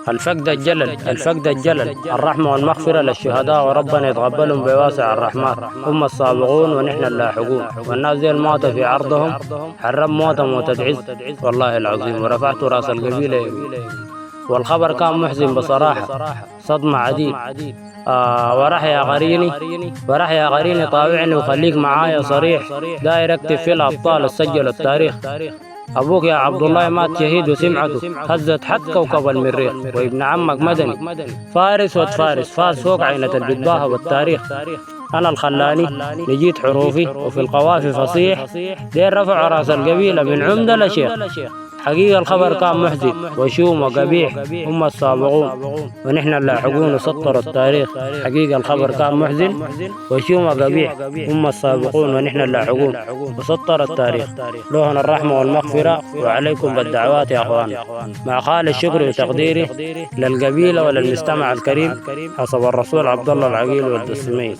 الفقد الجلل الرحمة والمغفرة للشهداء، وربنا يتقبلهم بواسع الرحمن. هم السابقون ونحن اللاحقون، والناس دي الموت في عرضهم حرم موتهم وتدعيس والله العظيم، ورفعت رأس القبيلة. والخبر كان محزن بصراحة، صدمة عديد. ورح يا قريني طاوعني وخليك معايا صريح، داير اكتب في الأبطال السجل التاريخ. أبوك يا عبد الله مات شهيد وسمعته هزت حد كوكب المريخ، وابن عمك مدني فارس وتفارس فاز فوق عينة البتباهة والتاريخ. أنا الخلاني نجيت حروفي وفي القوافي فصيح، دير رفع رأس القبيلة من عمدة لشيخ. حقيقة الخبر كان محزن وشوم وقبيح، هم السابقون ونحن اللاحقون وسطروا التاريخ. حقيقة الخبر كان محزن وشوم وقبيح، هم السابقون ونحن اللاحقون وسطر التاريخ. لهم الرحمة والمغفرة، وعليكم بالدعوات يا أخوان. مع خالص الشكر وتقديري للقبيلة وللمستمع الكريم، حسب الرسول عبد الله العقيل والدسمين.